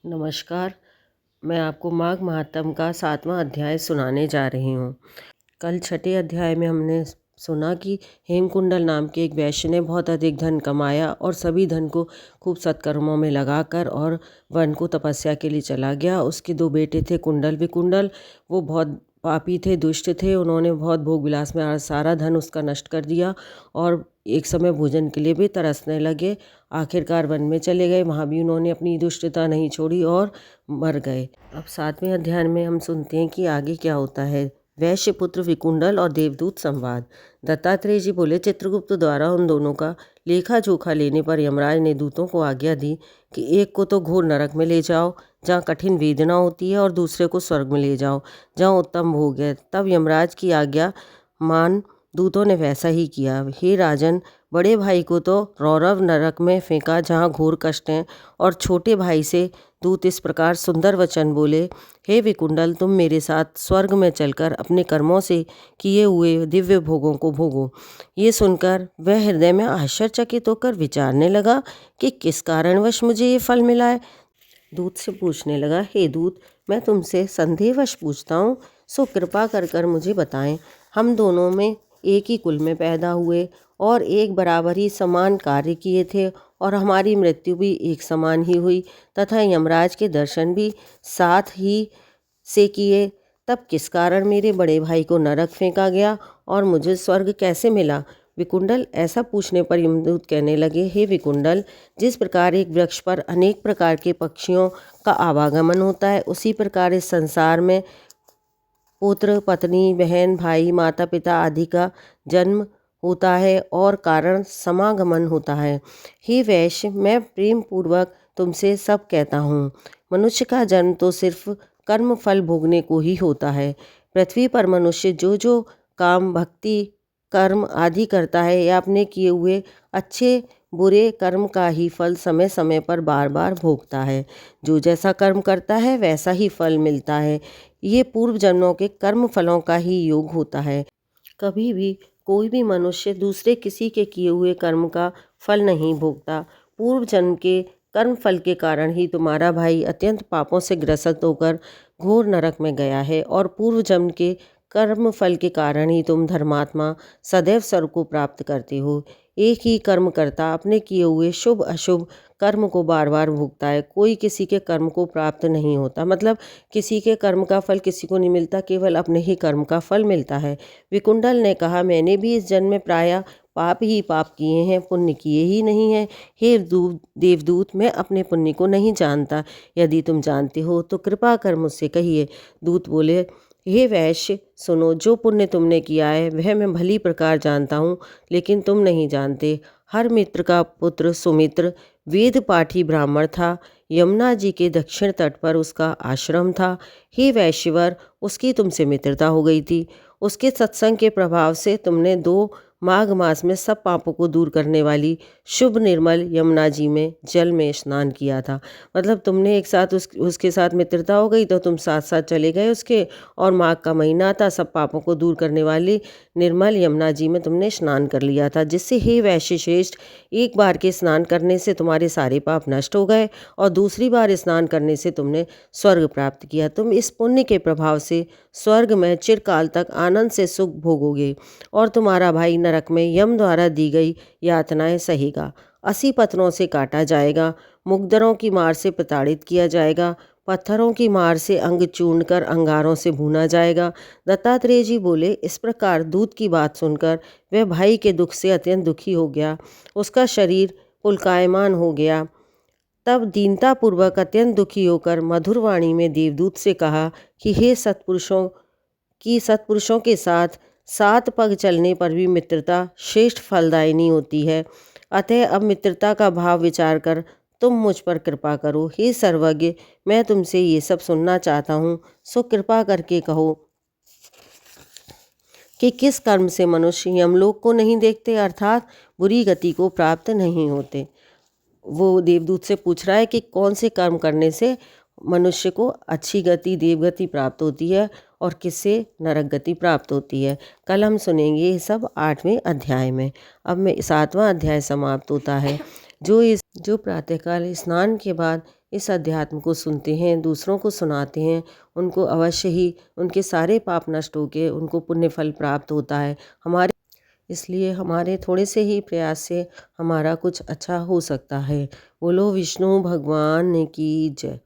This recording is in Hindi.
नमस्कार। मैं आपको माघ महात्म का 7वां अध्याय सुनाने जा रही हूँ। कल छठे अध्याय में हमने सुना कि हेमकुंडल नाम के एक वैश्य ने बहुत अधिक धन कमाया और सभी धन को खूब सत्कर्मों में लगाकर और वन को तपस्या के लिए चला गया। उसके 2 बेटे थे, कुंडल विकुंडल। वो बहुत पापी थे, दुष्ट थे। उन्होंने बहुत भोग विलास में सारा धन उसका नष्ट कर दिया और एक समय भोजन के लिए भी तरसने लगे। आखिरकार वन में चले गए, वहाँ भी उन्होंने अपनी दुष्टता नहीं छोड़ी और मर गए। अब 7वें अध्याय में हम सुनते हैं कि आगे क्या होता है। वैश्य पुत्र विकुंडल और देवदूत संवाद। दत्तात्रेय जी बोले, चित्रगुप्त द्वारा उन दोनों का लेखा जोखा लेने पर यमराज ने दूतों को आज्ञा दी कि एक को तो घोर नरक में ले जाओ जहाँ कठिन वेदना होती है, और दूसरे को स्वर्ग में ले जाओ जहाँ उत्तम भोग है। तब यमराज की आज्ञा मान दूतों ने वैसा ही किया। हे राजन, बड़े भाई को तो रौरव नरक में फेंका जहाँ घोर कष्ट हैं, और छोटे भाई से दूत इस प्रकार सुंदर वचन बोले, हे विकुंडल, तुम मेरे साथ स्वर्ग में चलकर अपने कर्मों से किए हुए दिव्य भोगों को भोगो। ये सुनकर वह हृदय में आश्चर्यचकित होकर विचारने लगा कि किस कारणवश मुझे ये फल मिला है। दूत से पूछने लगा, हे दूत, मैं तुमसे संदेहवश पूछता हूँ, सो कृपा कर कर मुझे बताएं। हम दोनों में एक ही कुल में पैदा हुए और एक बराबर ही समान कार्य किए थे, और हमारी मृत्यु भी एक समान ही हुई तथा यमराज के दर्शन भी साथ ही से किए। तब किस कारण मेरे बड़े भाई को नरक फेंका गया और मुझे स्वर्ग कैसे मिला? विकुंडल ऐसा पूछने पर यमदूत कहने लगे, हे विकुंडल, जिस प्रकार एक वृक्ष पर अनेक प्रकार के पक्षियों का आवागमन होता है, उसी प्रकार इस संसार में पुत्र, पत्नी, बहन, भाई, माता पिता आदि का जन्म होता है और कारण समागमन होता है। हे वैश्य, मैं प्रेम पूर्वक तुमसे सब कहता हूँ। मनुष्य का जन्म तो सिर्फ कर्म फल भोगने को ही होता है। पृथ्वी पर मनुष्य जो जो काम, भक्ति, कर्म आदि करता है या अपने किए हुए अच्छे बुरे कर्म का ही फल समय समय पर बार बार भोगता है। जो जैसा कर्म करता है वैसा ही फल मिलता है। ये पूर्व जन्मों के कर्म फलों का ही योग होता है। कभी भी कोई भी मनुष्य दूसरे किसी के किए हुए कर्म का फल नहीं भोगता। पूर्व जन्म के कर्म फल के कारण ही तुम्हारा भाई अत्यंत पापों से ग्रसित होकर घोर नरक में गया है, और पूर्व जन्म के कर्म फल के कारण ही तुम धर्मात्मा सदैव स्वर्ग को प्राप्त करते हो। एक ही कर्मकर्ता अपने किए हुए शुभ अशुभ कर्म को बार बार भोगता है। कोई किसी के कर्म को प्राप्त नहीं होता, मतलब किसी के कर्म का फल किसी को नहीं मिलता, केवल अपने ही कर्म का फल मिलता है। विकुंडल ने कहा, मैंने भी इस जन्म में प्रायः पाप ही पाप किए हैं, पुण्य किए ही नहीं हैं। हे देवदूत, मैं अपने पुण्य को नहीं जानता। यदि तुम जानते हो तो कृपा कर मुझसे कहिए। दूत बोले, हे वैश्य, सुनो, जो पुण्य तुमने किया है वह मैं भली प्रकार जानता हूँ, लेकिन तुम नहीं जानते। हर मित्र का पुत्र सुमित्र वेद पाठी ब्राह्मण था। यमुना जी के दक्षिण तट पर उसका आश्रम था। हे वैश्यवर, उसकी तुमसे मित्रता हो गई थी। उसके सत्संग के प्रभाव से तुमने 2 माघ मास में सब पापों को दूर करने वाली शुभ निर्मल यमुना जी में जल में स्नान किया था। मतलब तुमने एक साथ उसके साथ मित्रता हो गई तो तुम साथ साथ चले गए उसके, और माघ का महीना था, सब पापों को दूर करने वाली निर्मल यमुना जी में तुमने स्नान कर लिया था, जिससे हे वैश्य श्रेष्ठ, एक बार के स्नान करने से तुम्हारे सारे पाप नष्ट हो गए और दूसरी बार स्नान करने से तुमने स्वर्ग प्राप्त किया। तुम इस पुण्य के प्रभाव से स्वर्ग में चिरकाल तक आनंद से सुख भोगोगे, और तुम्हारा भाई नरक में यम द्वारा दी गई यातनाएं सहेगा। 80 पत्थरों से काटा जाएगा, मुग्दरों की मार से प्रताड़ित किया जाएगा, पत्थरों की मार से अंग चूर्ण कर अंगारों से भूना जाएगा। दत्तात्रेय जी बोले, इस प्रकार दूत की बात सुनकर वह भाई के दुख से अत्यंत दुखी हो गया। उसका शरीर पुलकायमान हो गया। तब दीनतापूर्वक अत्यंत दुखी होकर मधुर वाणी में देवदूत से कहा कि हे सत्पुरुषों के साथ 7 पग चलने पर भी मित्रता श्रेष्ठ फलदायिनी होती है। अतः अब मित्रता का भाव विचार कर तुम मुझ पर कृपा करो। हे सर्वज्ञ, मैं तुमसे ये सब सुनना चाहता हूँ, सो कृपा करके कहो कि किस कर्म से मनुष्य यमलोक को नहीं देखते, अर्थात बुरी गति को प्राप्त नहीं होते। वो देवदूत से पूछ रहा है कि कौन से कर्म करने से मनुष्य को अच्छी गति, देवगति प्राप्त होती है और किससे नरक गति प्राप्त होती है। कल हम सुनेंगे ये सब 8वें अध्याय में। अब 7वां अध्याय समाप्त होता है। जो प्रातःकाल स्नान के बाद इस अध्यात्म को सुनते हैं, दूसरों को सुनाते हैं, उनको अवश्य ही उनके सारे पाप नष्ट होके उनको पुण्य फल प्राप्त होता है। हमारे इसलिए हमारे थोड़े से ही प्रयास से हमारा कुछ अच्छा हो सकता है। बोलो विष्णु भगवान की जय।